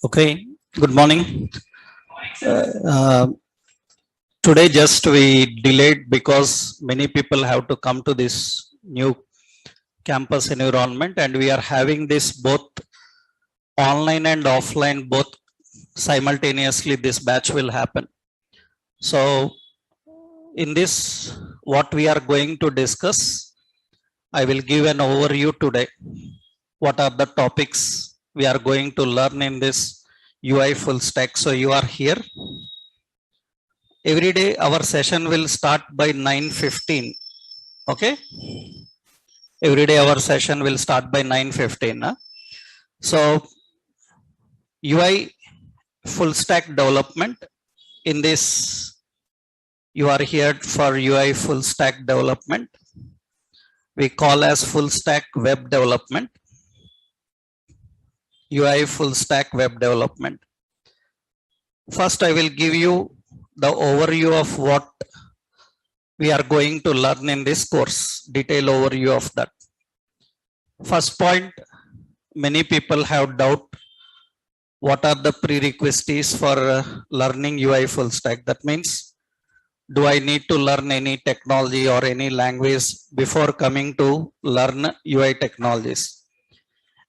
Okay, good morning. Uh, Today just we delayed because many people have to come to this new campus environment, and we are having this both online and offline both simultaneously. This batch will happen. So in this, what we are going to discuss, I will give an overview today. What are the topics we are going to learn in this UI full stack? So you are here. Every day our session will start by 9:15. Okay, every day our session will start by 9:15. So UI full stack development, in this you are here for UI full stack development, we call as full stack web development. UI full stack web development. First I will give you the overview of what we are going to learn in this course, detailed overview of that. First point, many people have doubt what are the prerequisites for learning UI full stack. That means, do I need to learn any technology or any language before coming to learn UI technologies?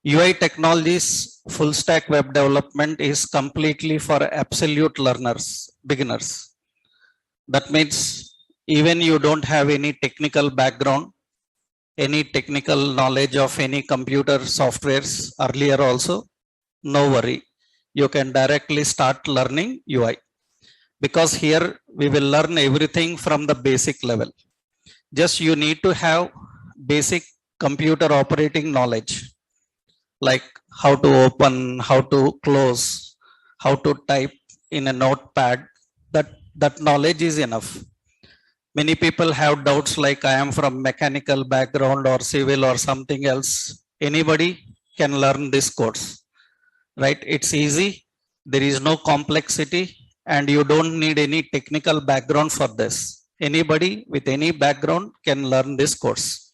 UI technologies full stack web development is completely for absolute learners, beginners. That means even you don't have any technical background, any technical knowledge of any computer softwares earlier also, no worry. You can directly start learning UI, because here we will learn everything from the basic level. Just you need to have basic computer operating knowledge, like how to open, how to close, how to type in a notepad. That knowledge is enough. Many people have doubts like, I am from mechanical background or civil or something else. Anybody can learn this course, right? It's easy. There is no complexity, and you don't need any technical background for this. Anybody with any background can learn this course.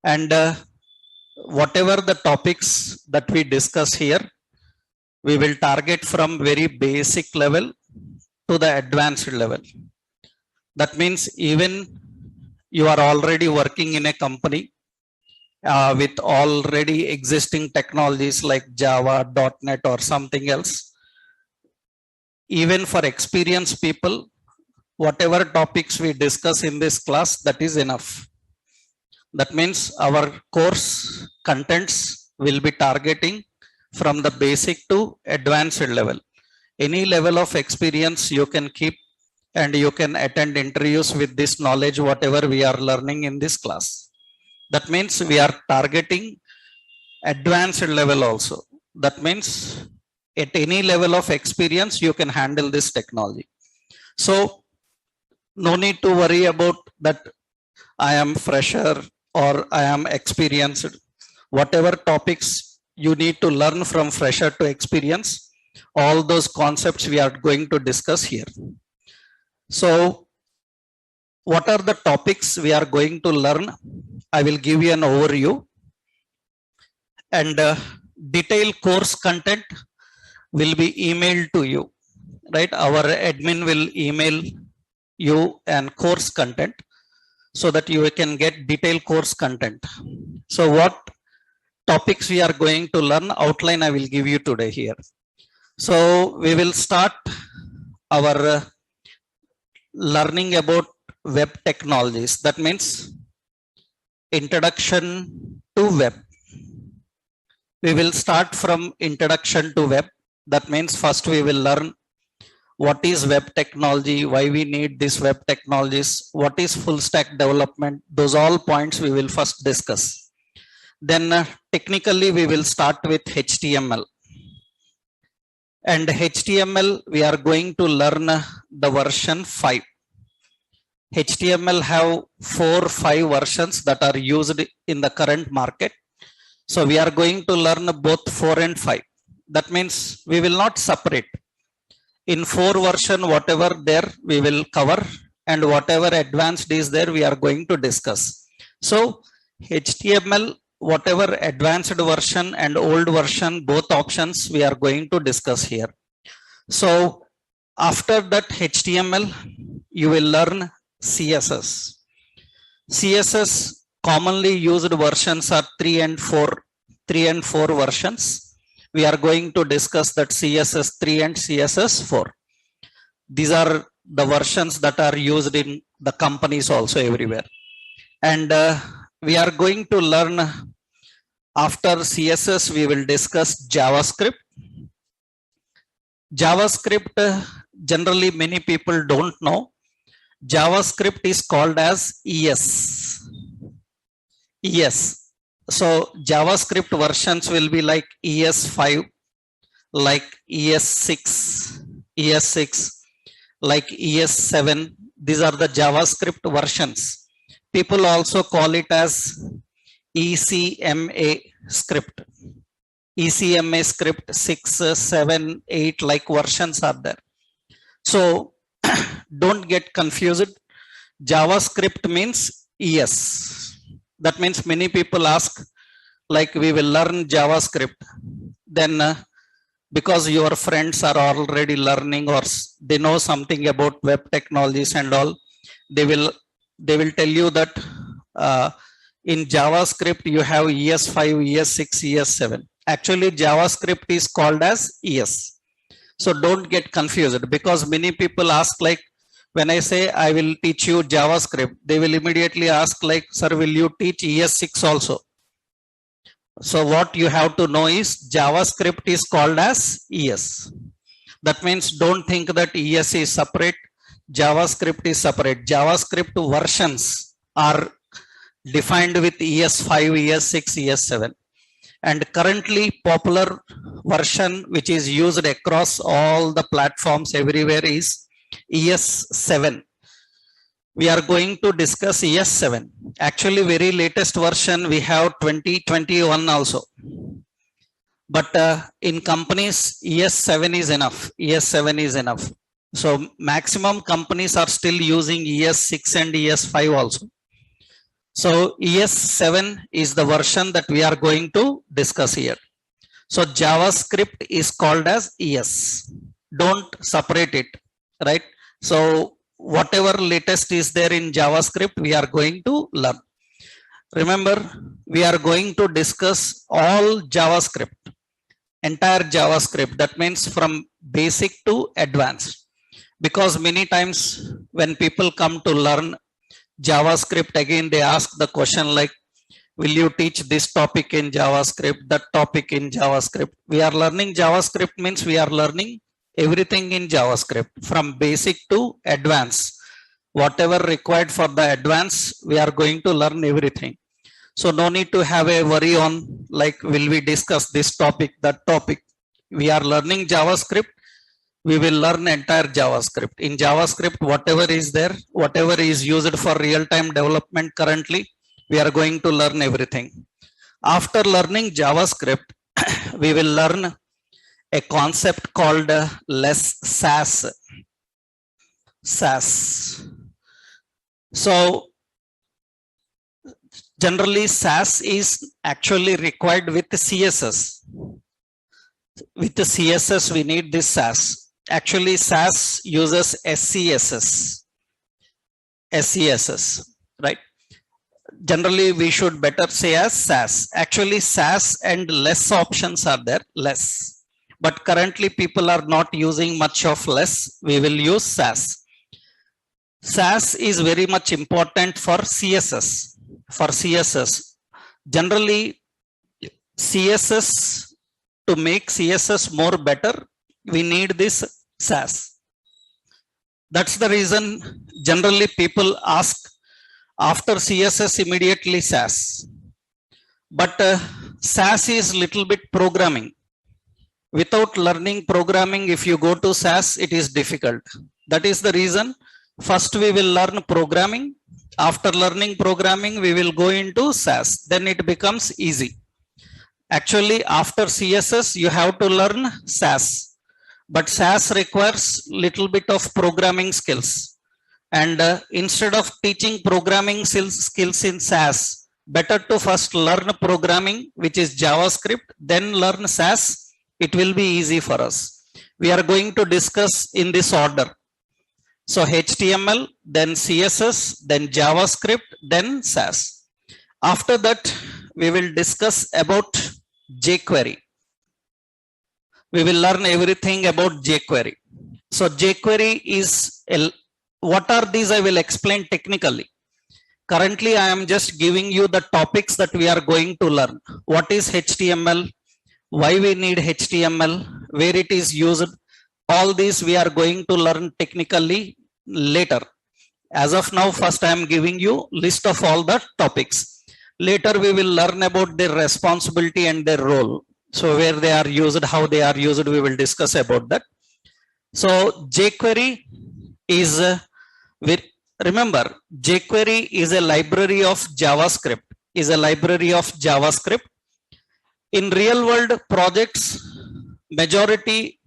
And whatever the topics that we discuss here, we will target from very basic level to the advanced level. That means even you are already working in a company with already existing technologies like Java, .NET or something else. Even for experienced people, whatever topics we discuss in this class, that is enough. That means our course contents will be targeting from the basic to advanced level. Any level of experience you can keep, and you can attend interviews with this knowledge, whatever we are learning in this class. That means we are targeting advanced level also. That means at any level of experience, you can handle this technology. So no need to worry about that I am fresher or I am experienced. Whatever topics you need to learn from fresher to experience, all those concepts we are going to discuss here. So what are the topics we are going to learn? I will give you an overview, and detailed course content will be emailed to you, right? Our admin will email you and course content so that you can get detailed course content. So what topics we are going to learn, outline I will give you today here. So we will start our learning about web technologies. That means introduction to web. We will start from introduction to web. That means first we will learn what is web technology, why we need this web technologies, what is full stack development. Those all points we will first discuss. Then technically we will start with HTML. And HTML we are going to learn the version 5. HTML have 4-5 versions that are used in the current market. So we are going to learn both 4 and 5. That means we will not separate. In 4 version, whatever there we will cover, and whatever advanced is there we are going to discuss. So HTML, whatever advanced version and old version, both options we are going to discuss here. So after that HTML, you will learn CSS. CSS commonly used versions are 3 and 4 versions. We are going to discuss that CSS 3 and CSS 4. These are the versions that are used in the companies also everywhere. And we are going to learn after CSS, we will discuss JavaScript. JavaScript, generally many people don't know. JavaScript is called as ES. ES. So JavaScript versions will be like ES5, like ES6, ES6, like ES7. These are the JavaScript versions. People also call it as ECMA script. ECMA script 6, 7, 8 like versions are there. So don't get confused. JavaScript means ES. That means many people ask, like, we will learn JavaScript. Then because your friends are already learning or they know something about web technologies and all, they will tell you that in JavaScript you have ES5, ES6, ES7. Actually, JavaScript is called as ES. So don't get confused, because many people ask, like, when I say I will teach you JavaScript, they will immediately ask, like, sir, will you teach ES6 also? So what you have to know is JavaScript is called as ES. That means don't think that ES is separate, JavaScript is separate. JavaScript versions are defined with ES5, ES6, ES7. And currently popular version which is used across all the platforms everywhere is ES7. We are going to discuss ES7. Actually, very latest version we have 2021 also. But in companies, ES7 is enough. ES7 is enough. So maximum companies are still using ES6 and ES5 also. So ES7 is the version that we are going to discuss here. So JavaScript is called as ES. Don't separate it, right? So whatever latest is there in JavaScript, we are going to learn. Remember, we are going to discuss all JavaScript, entire JavaScript. That means from basic to advanced. Because many times when people come to learn JavaScript, again they ask the question like, will you teach this topic in JavaScript, that topic in JavaScript? We are learning JavaScript means we are learning everything in JavaScript from basic to advanced. Whatever required for the advanced, we are going to learn everything. So no need to have a worry on, like, will we discuss this topic, that topic? We are learning JavaScript. We will learn entire JavaScript. In JavaScript, whatever is there, whatever is used for real-time development currently, we are going to learn everything. After learning JavaScript, we will learn a concept called less SAS. SAS. So generally SAS is actually required with CSS. With the CSS, we need this SAS. Actually, SAS uses SCSS. SCSS, right? Generally, we should better say as SAS. Actually, SAS and less options are there, less. But currently, people are not using much of less. We will use SAS. SAS is very much important for CSS. For CSS. Generally, CSS, to make CSS more better, we need this SAS. That's the reason generally people ask after CSS immediately SAS. But SAS is little bit programming. Without learning programming, if you go to SAS, it is difficult. That is the reason First, we will learn programming. After learning programming, we will go into SAS. Then it becomes easy. Actually, after CSS, you have to learn SAS. But SAS requires little bit of programming skills. And instead of teaching programming skills in SAS, better to first learn programming, which is JavaScript, then learn SAS. It will be easy for us. We are going to discuss in this order. So HTML, then CSS, then JavaScript, then SAS. After that, we will discuss about jQuery. We will learn everything about jQuery. So jQuery is, what are these? I will explain technically. Currently, I am just giving you the topics that we are going to learn. What is HTML? Why we need HTML? Where it is used? All these we are going to learn technically later. As of now, first I am giving you list of all the topics. Later we will learn about their responsibility and their role. So where they are used, how they are used, we will discuss about that. So jQuery is, remember, jQuery is a library of JavaScript, In real world projects, majority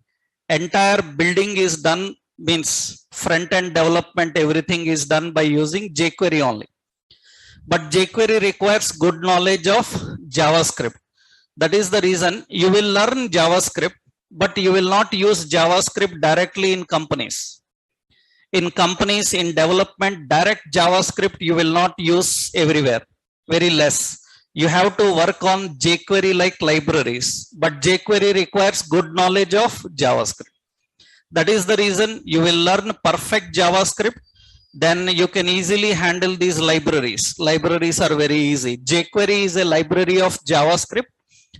entire building is done, means front end development, everything is done by using jQuery only. But jQuery requires good knowledge of JavaScript. That is the reason you will learn JavaScript, but you will not use JavaScript directly in companies. In companies, in development, direct JavaScript you will not use everywhere, very less. You have to work on jQuery like libraries, but jQuery requires good knowledge of JavaScript. That is the reason you will learn perfect JavaScript. Then you can easily handle these libraries. Libraries are very easy. jQuery is a library of JavaScript.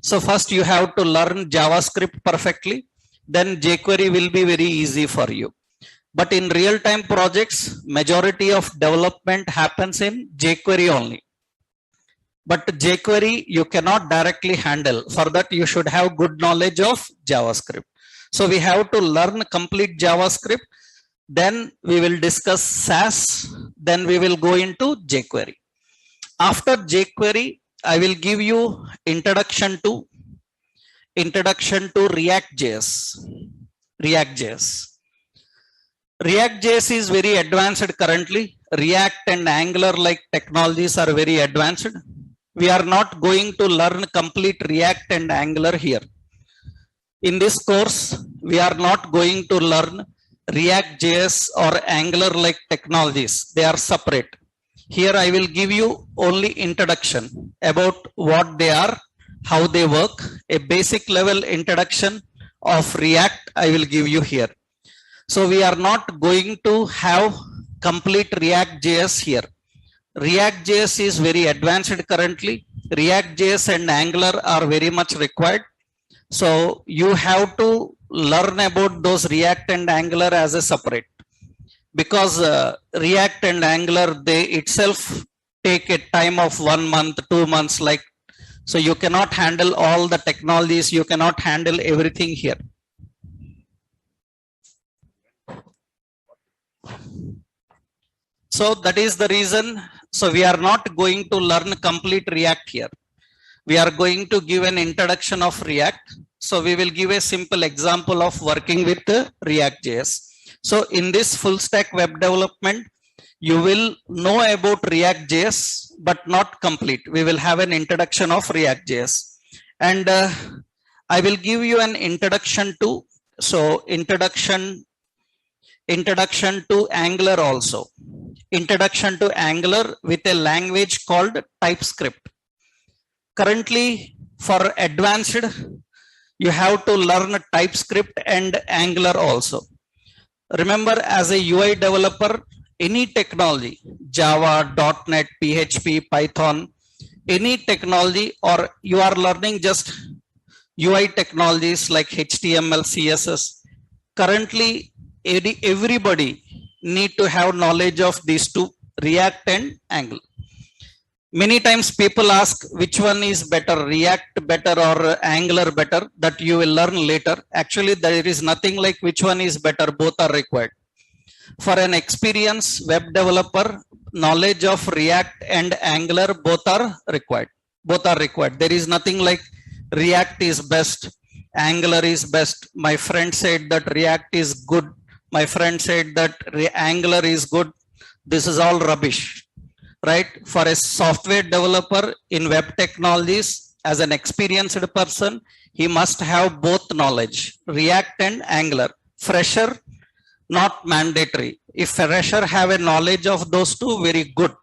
So first you have to learn JavaScript perfectly. Then jQuery will be very easy for you. But in real-time projects, majority of development happens in jQuery only. But jQuery you cannot directly handle. For that you should have good knowledge of JavaScript. So we have to learn complete JavaScript. Then we will discuss SAS. Then we will go into jQuery. After jQuery, I will give you introduction to React.js. React.js is very advanced currently. React and Angular like technologies are very advanced. We are not going to learn complete React and Angular here. In this course, we are not going to learn React.js or Angular like technologies. They are separate. Here I will give you only introduction about what they are, how they work. A basic level introduction of React I will give you here. So we are not going to have complete React.js here. React.js is very advanced currently. React.js and Angular are very much required. So you have to learn about those React and Angular as a separate. Because React and Angular, they itself take a time of 1 month, 2 months, like, so you cannot handle all the technologies, you cannot handle everything here. So that is the reason. So we are not going to learn complete React here. We are going to give an introduction of React. So we will give a simple example of working with React.js. So in this full stack web development, you will know about React.js, but not complete. We will have an introduction of React.js. And I will give you an introduction to, so introduction to Angular also. Introduction to Angular with a language called TypeScript. Currently, for advanced, you have to learn TypeScript and Angular also. Remember, as a UI developer, any technology, Java, .NET, PHP, Python, any technology, or you are learning just UI technologies like HTML, CSS. Currently, everybody need to have knowledge of these two, React and Angular. Many times people ask which one is better, React better or Angular better, that you will learn later. Actually, there is nothing like which one is better, both are required. For an experienced web developer, knowledge of React and Angular both are required. Both are required. There is nothing like React is best, Angular is best. My friend said that React is good. My friend said that Angular is good. This is all rubbish, right? For a software developer in web technologies, as an experienced person, he must have both knowledge, React and Angular. Fresher, not mandatory. If fresher have a knowledge of those two, very good.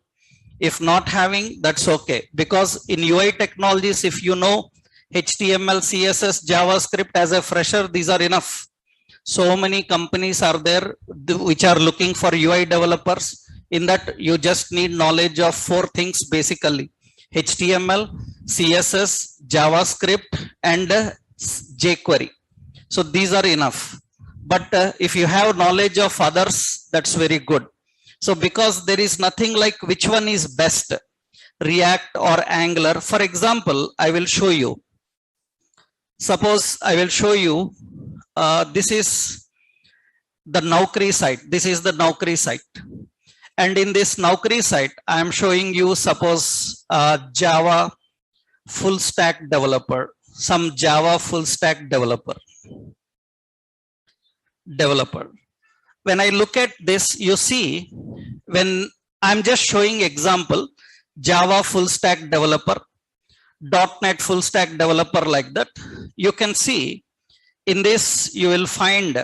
If not having, that's okay. Because in UI technologies, if you know HTML, CSS, JavaScript as a fresher, these are enough. So many companies are there which are looking for UI developers. In that, you just need knowledge of 4 things basically: HTML, CSS, JavaScript, and jQuery. So these are enough. But if you have knowledge of others, that's very good. So because there is nothing like which one is best, React or Angular. For example, I will show you. Suppose I will show you, this is the Naukri site. This is the Naukri site. And in this Naukri site, I am showing you, suppose Java full stack developer, some Java full stack developer. When I look at this, you see, when I'm just showing example, Java full stack developer, .NET full stack developer, like that, you can see in this, you will find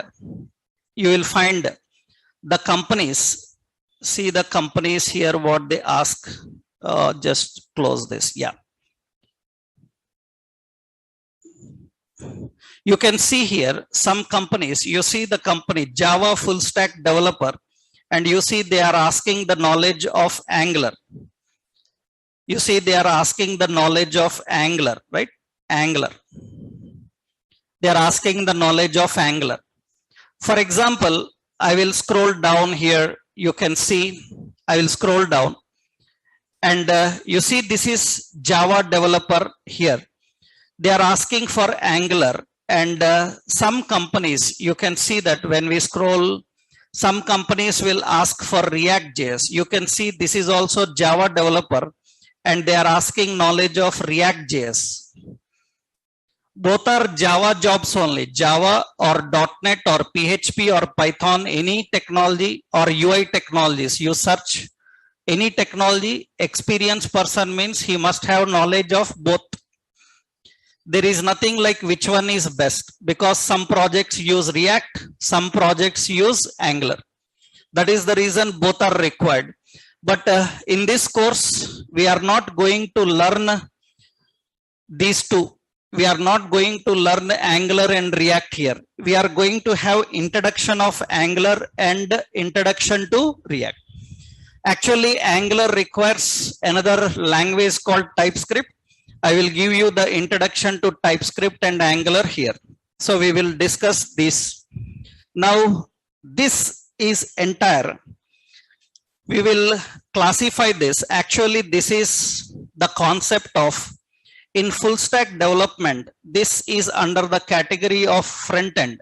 the companies. See the companies here, what they ask. Just close this. Yeah. You can see here some companies. You see the company Java full stack developer, and you see they are asking the knowledge of Angular. You see they are asking the knowledge of Angular, right? Angular. They are asking the knowledge of Angular. For example, I will scroll down here. You can see, I will scroll down, and you see this is Java developer here. They are asking for Angular, and some companies, you can see that when we scroll, some companies will ask for React.js. You can see this is also Java developer, and they are asking knowledge of React.js. Both are Java jobs only, Java or .NET or PHP or Python, any technology or UI technologies. You search any technology, experienced person means he must have knowledge of both. There is nothing like which one is best, because some projects use React, some projects use Angular. That is the reason both are required. But in this course, we are not going to learn these two. We are not going to learn Angular and React here. We are going to have introduction of Angular and introduction to React. Actually, Angular requires another language called TypeScript. I will give you the introduction to TypeScript and Angular here. So we will discuss this. Now, this is entire. We will classify this. Actually, this is the concept of, in full stack development, this is under the category of front end.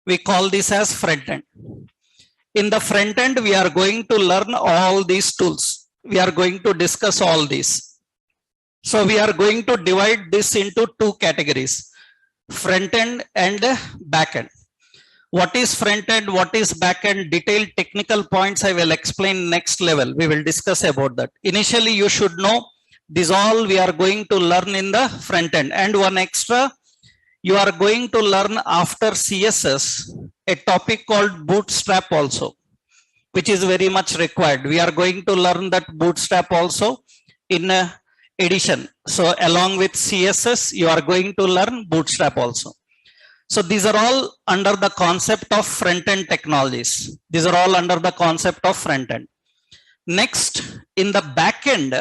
We call this as front end. In the front end, we are going to learn all these tools. We are going to discuss all these. So we are going to divide this into 2 categories, front end and back end. What is front end, what is back end, detailed technical points I will explain next level. We will discuss about that. Initially, you should know this all we are going to learn in the front end. And one extra, you are going to learn after CSS a topic called Bootstrap also, which is very much required. We are going to learn that Bootstrap also in addition. So along with CSS, you are going to learn Bootstrap also. So these are all under the concept of front-end technologies. These are all under the concept of front-end. Next, in the back-end,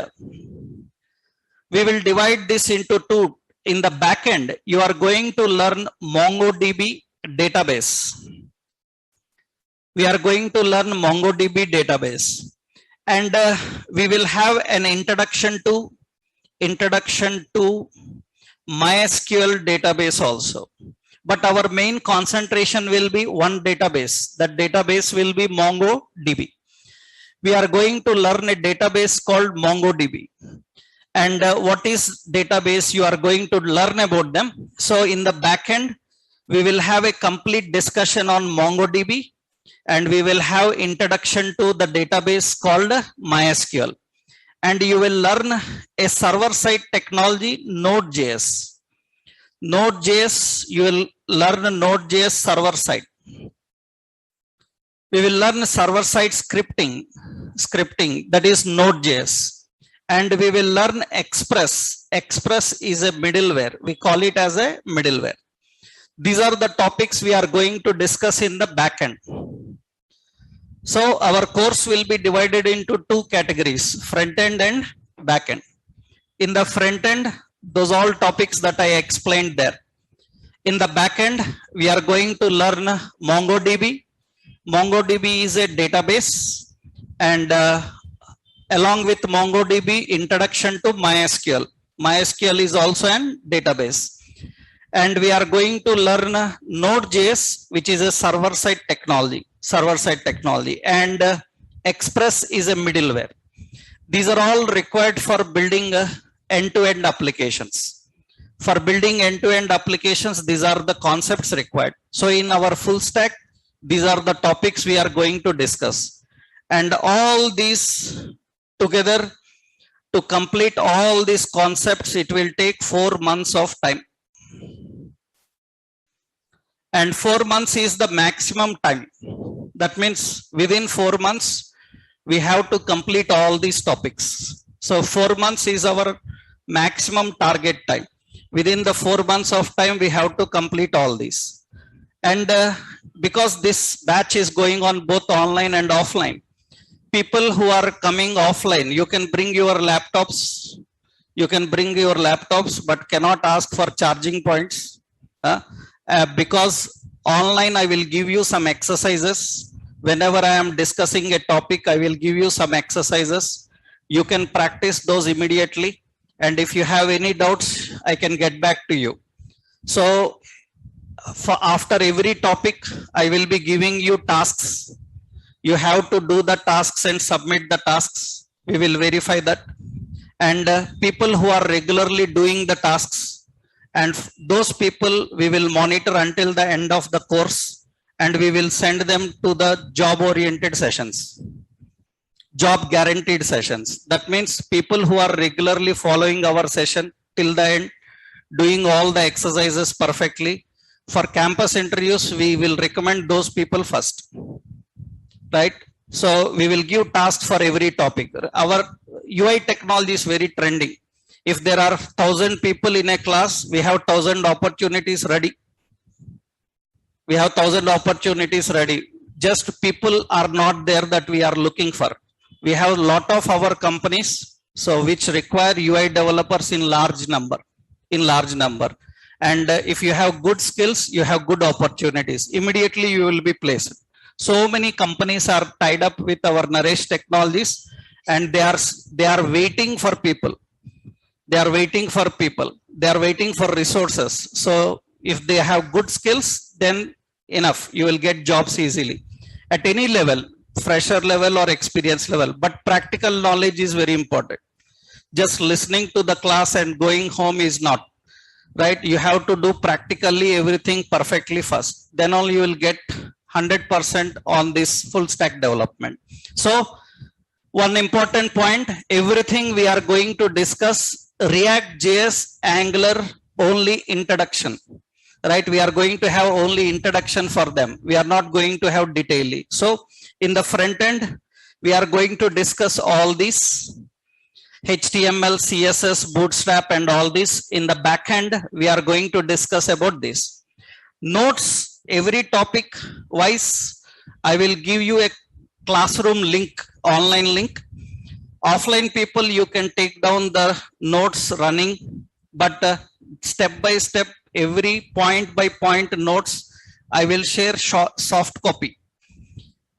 we will divide this into 2. In the back-end, you are going to learn MongoDB database. We are going to learn MongoDB database. And we will have an introduction to MySQL database also. but our main concentration will be one database. That database will be MongoDB. We are going to learn a database called MongoDB. And what is database? You are going to learn about them. So in the backend, we will have a complete discussion on MongoDB, and we will have introduction to the database called MySQL. And you will learn a server-side technology, Node.js. Node.js, you will learn Node.js server-side. We will learn server-side scripting, that is Node.js. And we will learn Express. Express is a middleware. We call it as a middleware. These are the topics we are going to discuss in the backend. So our course will be divided into two categories, front end and back end. In the front end, those all topics that I explained there. In the back end, we are going to learn MongoDB. MongoDB is a database, and along with MongoDB, introduction to MySQL. MySQL is also an database. And we are going to learn Node.js, which is a server-side technology. And Express is a middleware. These are all required for building end-to-end applications. For building end-to-end applications, these are the concepts required. So in our full stack, these are the topics we are going to discuss. And all these together, to complete all these concepts, it will take 4 months of time. And 4 months is the maximum time. That means within 4 months, we have to complete all these topics. So 4 months is our maximum target time. Within the 4 months of time, we have to complete all these. And because this batch is going on both online and offline, people who are coming offline, you can bring your laptops. But cannot ask for charging points. Because online, I will give you some exercises. Whenever I am discussing a topic, I will give you some exercises. You can practice those immediately. And if you have any doubts, I can get back to you. So after every topic, I will be giving you tasks. You have to do the tasks and submit the tasks. We will verify that. And people who are regularly doing the tasks, and those people we will monitor until the end of the course, and we will send them to the job-oriented sessions, job guaranteed sessions. That means people who are regularly following our session till the end, doing all the exercises perfectly. For campus interviews, we will recommend those people first, right? So we will give tasks for every topic. Our UI technology is very trending. If there are 1,000 people in a class, we have 1,000 opportunities ready. Just people are not there that we are looking for. We have a lot of our companies, so which require UI developers in large number. And if you have good skills, you have good opportunities. Immediately you will be placed. So many companies are tied up with our Naresh Technologies, and they are waiting for people. They are waiting for resources. So if they have good skills, then enough, you will get jobs easily at any level, fresher level or experience level. But practical knowledge is very important. Just listening to the class and going home is not right. You have to do practically everything perfectly first. Then only you will get 100% on this full stack development. So one important point, everything we are going to discuss React, JS, Angular, only introduction, right? We are going to have only introduction for them. We are not going to have detail. So in the front end, we are going to discuss all these HTML, CSS, Bootstrap, and all this. In the back end, we are going to discuss about this. Notes, every topic wise, I will give you a classroom link, online link. Offline people, you can take down the notes running, but step by step, every point by point notes, I will share soft copy,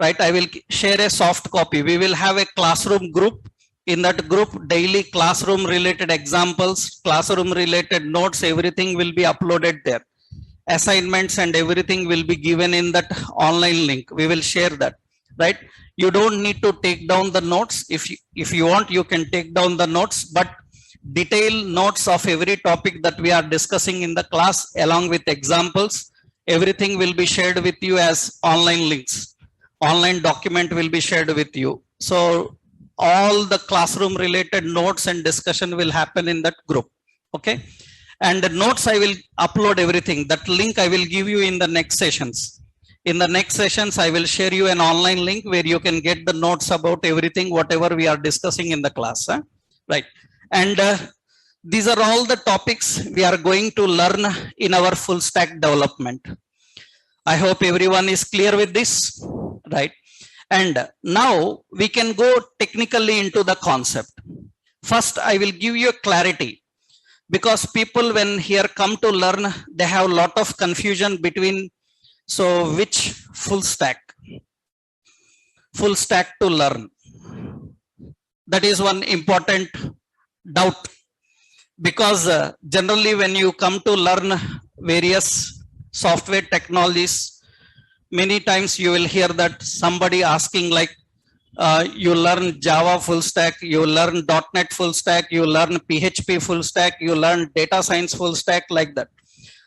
right? I will share a soft copy. We will have a classroom group. In that group, daily classroom related examples, classroom related notes, everything will be uploaded there. assignments and everything will be given in that online link. We will share that, right? You don't need to take down the notes. If you want, you can take down the notes, but detailed notes of every topic that we are discussing in the class along with examples, everything will be shared with you as online links. Online document will be shared with you. So all the classroom related notes and discussion will happen in that group. Okay. And the notes I will upload everything. That link I will give you in the next sessions. In the next sessions, I will share you an online link where you can get the notes about everything, whatever we are discussing in the class. Huh? Right. And these are all the topics we are going to learn in our full stack development. I hope everyone is clear with this, right? And now we can go technically into the concept. First, I will give you clarity, because people when here come to learn, they have a lot of confusion between, so which full stack to learn? That is one important doubt, because generally when you come to learn various software technologies, many times you will hear that somebody asking like, you learn Java full stack, you learn .NET full stack, you learn PHP full stack, you learn data science full stack, like that.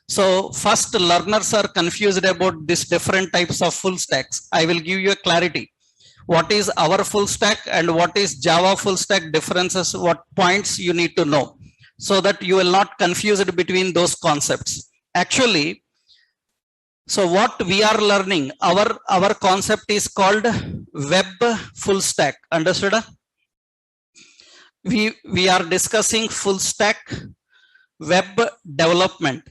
So first, learners are confused about these different types of full stacks. I will give you a clarity. What is our full stack and what is Java full stack differences, what points you need to know, so that you will not confuse it between those concepts. Actually, so what we are learning, our concept is called web full stack. Understood? We are discussing full stack web development.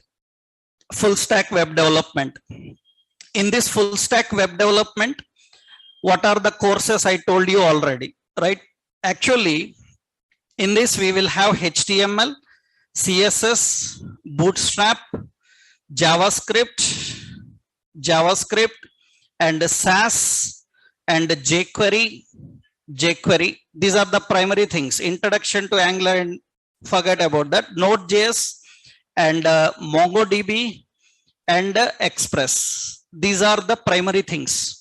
Full stack web development. In this full stack web development, what are the courses I told you already, right? Actually, in this we will have HTML, CSS, Bootstrap, JavaScript, and SAS and jQuery. These are the primary things. Introduction to Angular, and forget about that. Node.js and MongoDB and Express. These are the primary things.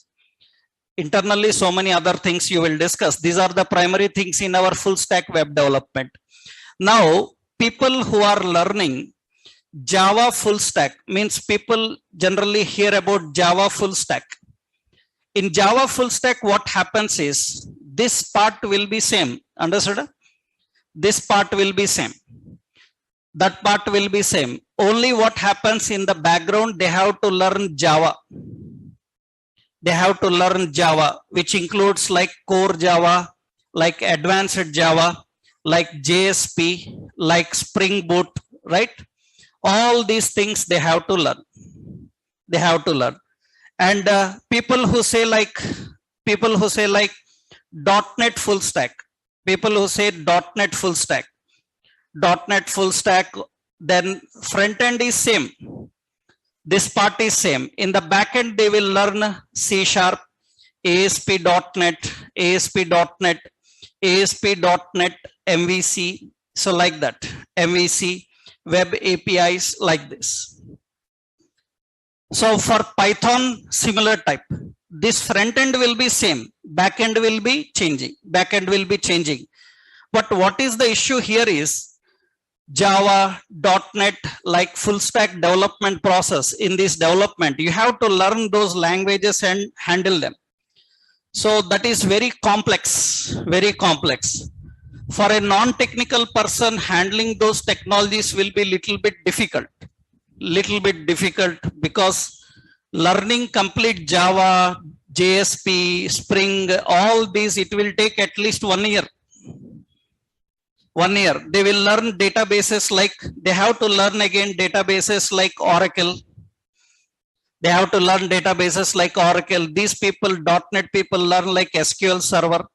Internally, so many other things you will discuss. These are the primary things in our full stack web development. Now, people who are learning Java full stack, means people generally hear about Java full stack. In Java full stack, what happens is this part will be same. Understood? This part will be same. That part will be same. Only what happens in the background, they have to learn Java. They have to learn Java, which includes like core Java, like advanced Java, like JSP, like Spring Boot, right? All these things they have to learn. They have to learn. And people who say like .NET full stack, people who say .NET full stack, then front end is same. This part is same. In the back end, they will learn C#, ASP.NET, ASP.NET, ASP.NET, MVC. So like that, MVC, web APIs, like this. So for Python, similar type. This front end will be same. Back end will be changing. Back end will be changing. But what is the issue here is Java, .NET, like full stack development process. In this development, you have to learn those languages and handle them. So that is very complex, very complex. For a non-technical person, handling those technologies will be little bit difficult, because learning complete Java, JSP, Spring, all these, it will take at least 1 year. 1 year. They will learn databases, like they have to learn again databases like Oracle. They have to learn databases like Oracle. These people, .NET people, learn like SQL Server.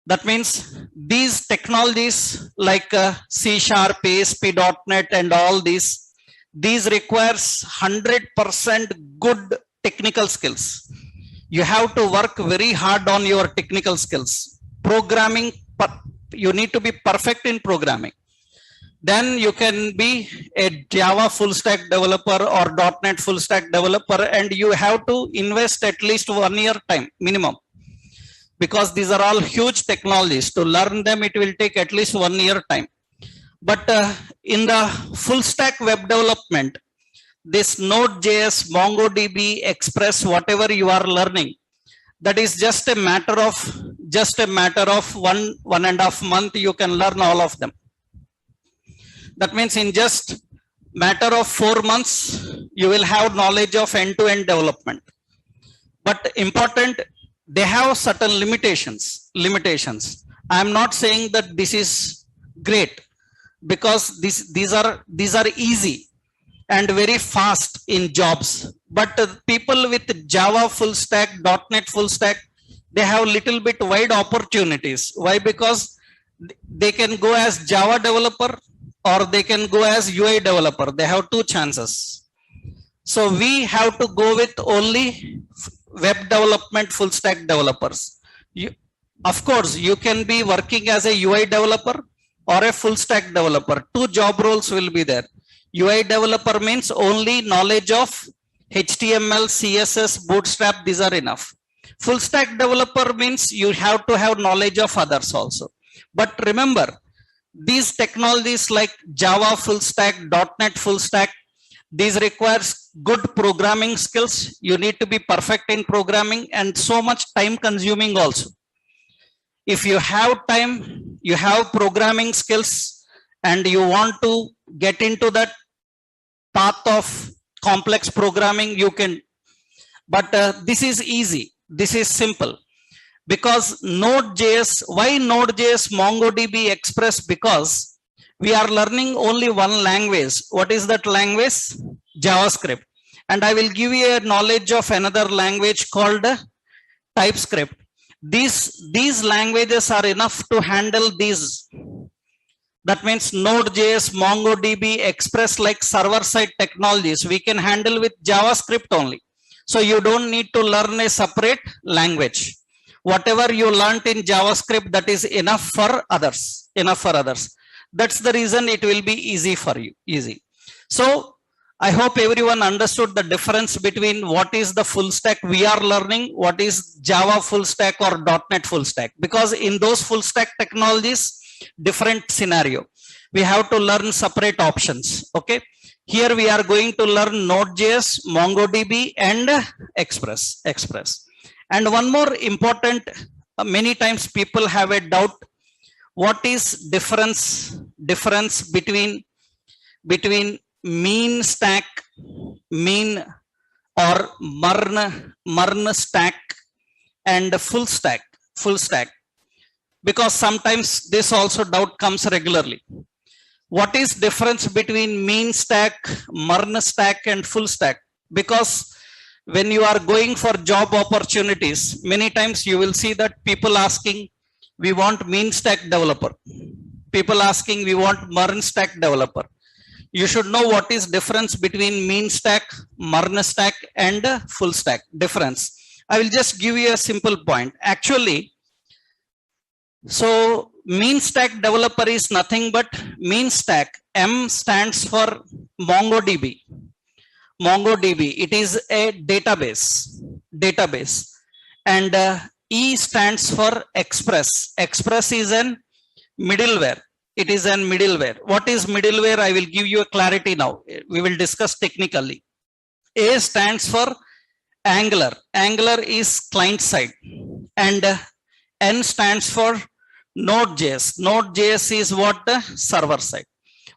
That means these technologies like C#, ASP.NET and all these requires 100% good technical skills. You have to work very hard on your technical skills. Programming, you need to be perfect in programming. then you can be a Java full stack developer or .NET full stack developer, and you have to invest at least 1 year time minimum, because these are all huge technologies. To learn them, it will take at least 1 year time. But in the full stack web development, this Node.js, MongoDB, Express, whatever you are learning, that is just a matter of 1.5 month, you can learn all of them. That means in just matter of 4 months, you will have knowledge of end-to-end development. But important, they have certain limitations. I am not saying that this is great, because these are easy and very fast in jobs. But people with Java full stack, .NET full stack, they have little bit wide opportunities. Why? Because they can go as Java developer or they can go as UI developer. They have 2 chances. So we have to go with only web development full stack developers. Of course, you can be working as a UI developer or a full stack developer. 2 job roles will be there. UI developer means only knowledge of HTML, CSS, Bootstrap, these are enough. Full stack developer means you have to have knowledge of others also. But remember, these technologies like Java full stack, .NET full stack, these requires good programming skills. You need to be perfect in programming, and so much time consuming also. If you have time, you have programming skills, and you want to get into that path of complex programming, you can. But this is easy. This is simple. Because Node.js, why Node.js, MongoDB, Express? Because we are learning only one language. What is that language? JavaScript. And I will give you a knowledge of another language called TypeScript. These languages are enough to handle these. That means Node.js, MongoDB, Express, like server-side technologies, we can handle with JavaScript only. So you don't need to learn a separate language. Whatever you learned in JavaScript, that is enough for others. That's the reason it will be easy for you. So I hope everyone understood the difference between what is the full stack we are learning, what is Java full stack or .NET full stack. Because in those full stack technologies, different scenario, we have to learn separate options. Okay, here we are going to learn Node.js, MongoDB, and Express. And one more important, many times people have a doubt, what is difference between mean stack, mean or MERN stack, and full stack. Because sometimes this also doubt comes regularly. What is difference between mean stack, MERN stack, and full stack? Because when you are going for job opportunities, many times you will see that people asking, we want mean stack developer. People asking, we want MERN stack developer. You should know what is difference between mean stack, MERN stack, and full stack difference. I will just give you a simple point. Actually, so mean stack developer is nothing but mean stack. M stands for MongoDB. It is a database. And E stands for Express. Express is an middleware. It is an middleware. What is middleware? I will give you a clarity now. We will discuss technically. A stands for Angular. Angular is client side. And N stands for Node.js. Node.js is what? The server side.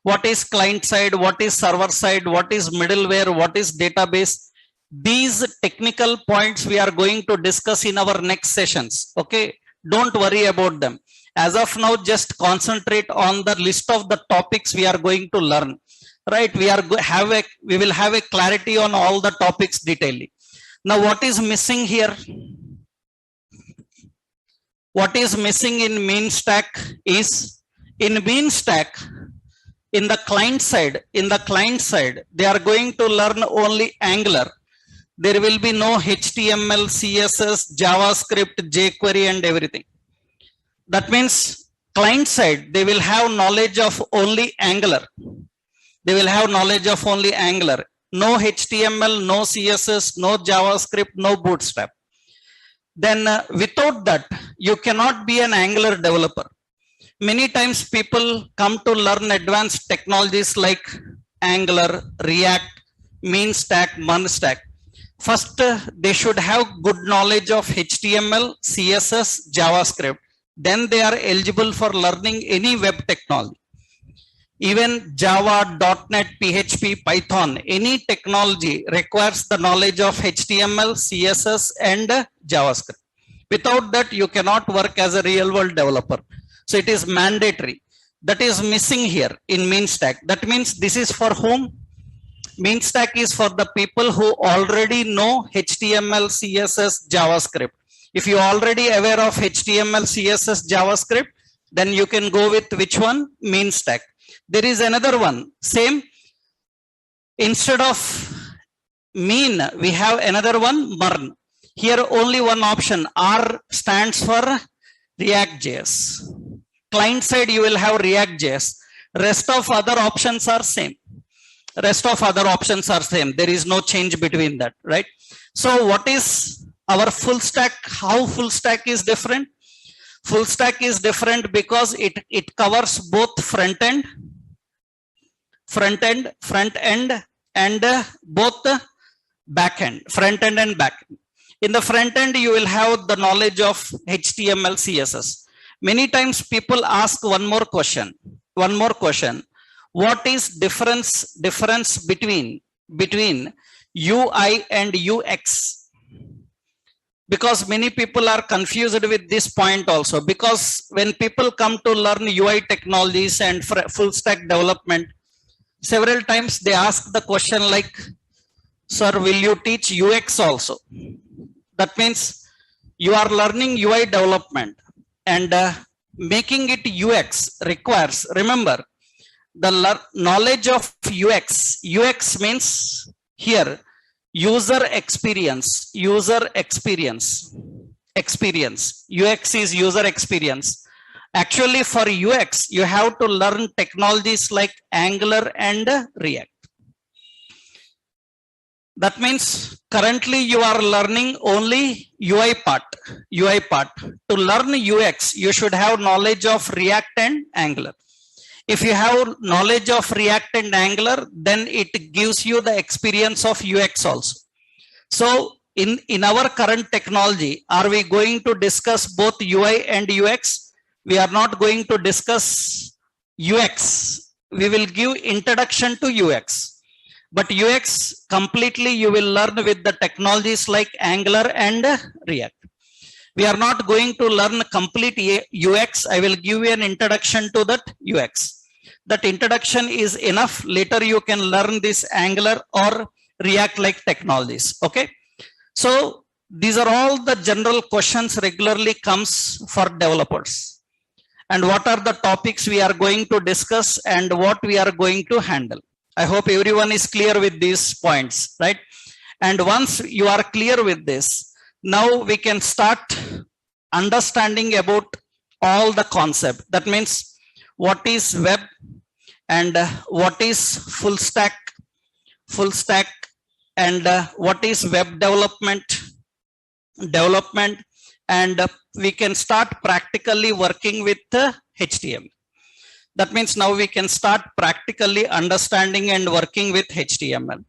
What is client side? What is server side? What is middleware? What is database? These technical points we are going to discuss in our next sessions. Okay, don't worry about them. As of now, just concentrate on the list of the topics we are going to learn. Right? We will have a clarity on all the topics detailedly. Now, what is missing here? What is missing in mean stack is, in mean stack, in the client side, they are going to learn only Angular. There will be no HTML, CSS, JavaScript, jQuery, and everything. That means client side, they will have knowledge of only Angular. They will have knowledge of only Angular. No HTML, no CSS, no JavaScript, no Bootstrap. Then without that, you cannot be an Angular developer. Many times people come to learn advanced technologies like Angular, React, mean stack, mun stack. First, they should have good knowledge of HTML, CSS, JavaScript. Then they are eligible for learning any web technology. Even Java, .NET, PHP, Python, any technology requires the knowledge of HTML, CSS, and JavaScript. Without that, you cannot work as a real world developer. So it is mandatory. That is missing here in mean stack. That means this is for whom? Mean stack is for the people who already know HTML, CSS, JavaScript. If you are already aware of HTML, CSS, JavaScript, then you can go with which one? Mean stack. There is another one, same. Instead of mean, we have another one, MERN. Here only one option, R stands for React.js. Client side, you will have React.js. Rest of other options are same. Rest of other options are same. There is no change between that, right? So what is our full stack? How full stack is different? Full stack is different because it covers both front end, and both back end, front end and back end. In the front end, you will have the knowledge of HTML, CSS. Many times people ask one more question. What is difference between UI and UX? Because many people are confused with this point also. Because when people come to learn UI technologies and full stack development, several times they ask the question like, sir, will you teach UX also? That means you are learning UI development, and making it UX requires, remember, the knowledge of UX. UX means here user experience. UX is user experience. Actually, for UX, you have to learn technologies like Angular and React. That means currently you are learning only UI part. To learn UX, you should have knowledge of React and Angular. If you have knowledge of React and Angular, then it gives you the experience of UX also. So in our current technology, are we going to discuss both UI and UX? We are not going to discuss UX. We will give introduction to UX. But UX completely you will learn with the technologies like Angular and React. We are not going to learn complete UX. I will give you an introduction to that UX. That introduction is enough. Later you can learn this Angular or React like technologies. Okay. So these are all the general questions regularly comes for developers. And what are the topics we are going to discuss and what we are going to handle. I hope everyone is clear with these points, right? And once you are clear with this, now we can start understanding about all the concept. That means what is web and what is full stack, and what is web development, and we can start practically working with HTML. That means now we can start practically understanding and working with HTML.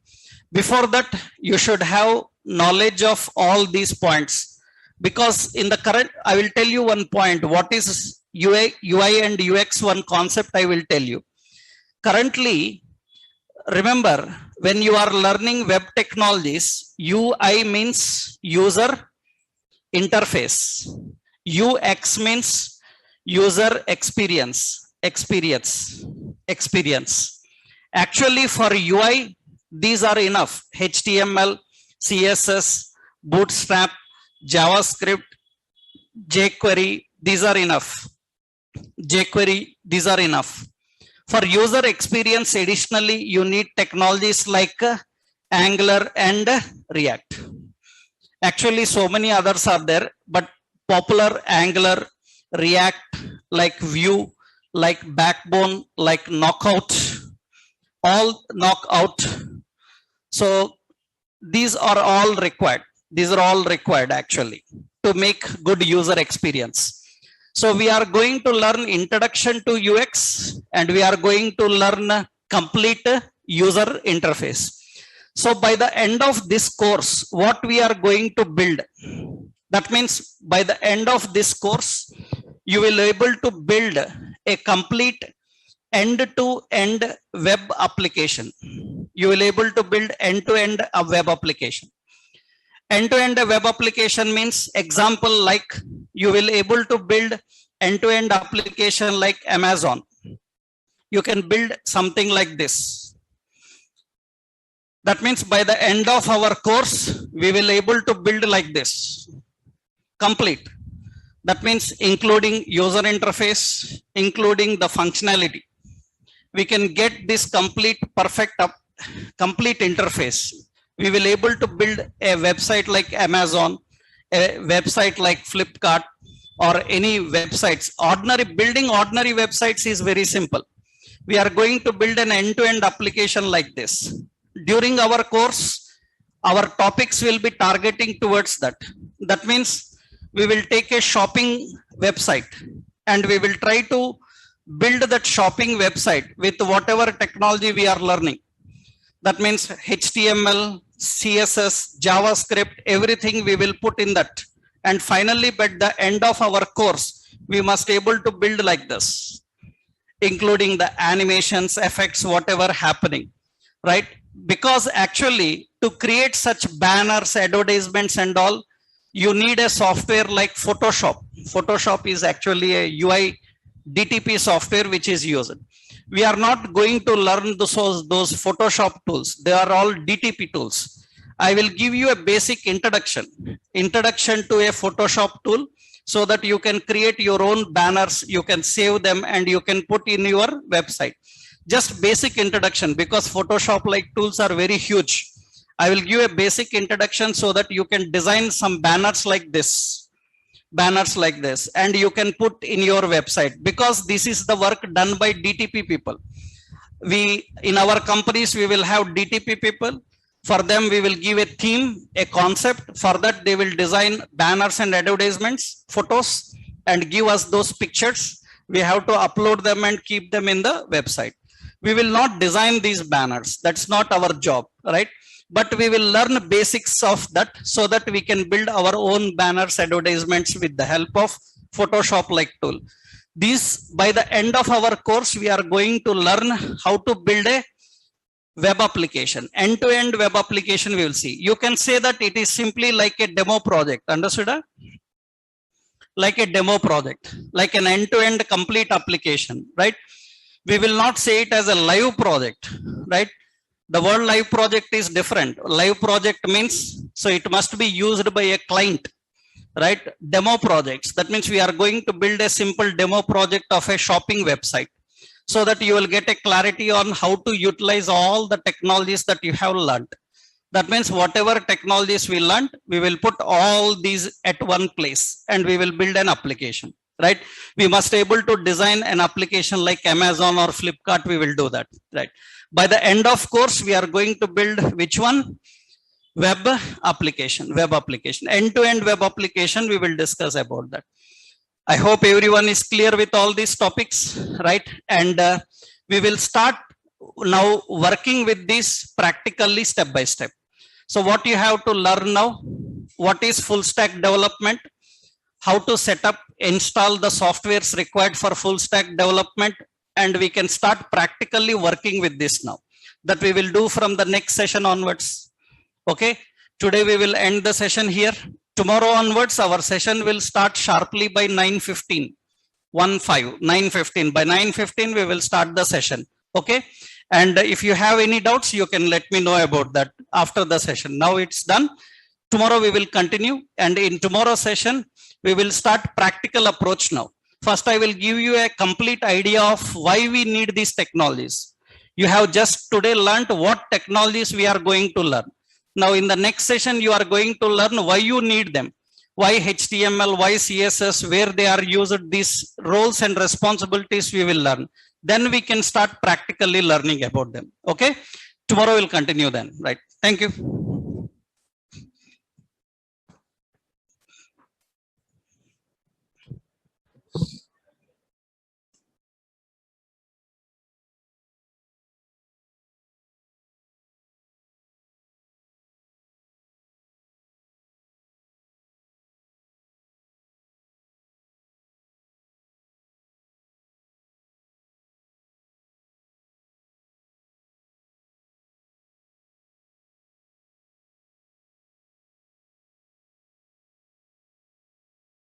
Before that, you should have knowledge of all these points, because in the current, I will tell you one point. What is UI and UX? One concept I will tell you. Currently, remember, when you are learning web technologies, UI means user interface. UX means user experience. Actually, for UI, these are enough. HTML, CSS, Bootstrap, JavaScript, jQuery, these are enough. For user experience, additionally, you need technologies like Angular and React. Actually, so many others are there, but popular Angular, React, like view, like backbone, like knockout, all knockout. So these are all required. These are all required actually to make good user experience. So we are going to learn introduction to UX and we are going to learn complete user interface. So by the end of this course, what we are going to build, that means by the end of this course, you will be able to build a complete end-to-end web application. You will be able to build end-to-end a web application. End-to-end web application means example like you will able to build end-to-end application like Amazon. You can build something like this. That means by the end of our course, we will able to build like this, complete. That means including user interface, including the functionality. We can get this complete complete interface. We will able to build a website like Amazon, a website like Flipkart, or any websites. Building ordinary websites is very simple. We are going to build an end-to-end application like this. During our course, our topics will be targeting towards that. That means we will take a shopping website and we will try to build that shopping website with whatever technology we are learning. That means HTML, CSS, JavaScript, everything we will put in that. And finally, by the end of our course, we must able to build like this, including the animations, effects, whatever happening, right? Because actually to create such banners, advertisements and all, you need a software like Photoshop. Photoshop is actually a UI DTP software which is used. We are not going to learn those Photoshop tools. They are all DTP tools. I will give you a basic introduction to a Photoshop tool so that you can create your own banners, you can save them and you can put in your website. Just basic introduction because Photoshop like tools are very huge. I will give a basic introduction so that you can design some banners like this, and you can put in your website because this is the work done by DTP people. In our companies, we will have DTP people. For them, we will give a theme, a concept. For that, they will design banners and advertisements, photos, and give us those pictures. We have to upload them and keep them in the website. We will not design these banners. That's not our job, right? But we will learn basics of that so that we can build our own banners, advertisements with the help of Photoshop like tool. These, by the end of our course, we are going to learn how to build a web application, end-to-end web application. We will see. You can say that it is simply like a demo project. Understood? Like a demo project, like an end-to-end complete application, right? We will not say it as a live project, right? The word live project is different. Live project means, so it must be used by a client, right? Demo projects. That means we are going to build a simple demo project of a shopping website so that you will get a clarity on how to utilize all the technologies that you have learned. That means whatever technologies we learned, we will put all these at one place and we will build an application, right? We must able to design an application like Amazon or Flipkart. We will do that, right? By the end of course, we are going to build which one? Web application, end-to-end web application. We will discuss about that. I hope everyone is clear with all these topics, right? And we will start now working with this practically step by step. So what you have to learn now, what is full stack development, how to set up, install the softwares required for full stack development, and we can start practically working with this now. That we will do from the next session onwards. Okay, today we will end the session here. Tomorrow onwards, our session will start sharply by 9:15. 9:15. By 9:15, we will start the session. Okay. And if you have any doubts, you can let me know about that after the session. Now it's done. Tomorrow we will continue. And in tomorrow's session, we will start practical approach now. First, I will give you a complete idea of why we need these technologies. You have just today learned what technologies we are going to learn. Now, in the next session, you are going to learn why you need them. why HTML, why CSS, where they are used, these roles and responsibilities we will learn. Then we can start practically learning about them. Okay. Tomorrow we'll continue then. Right. Thank you.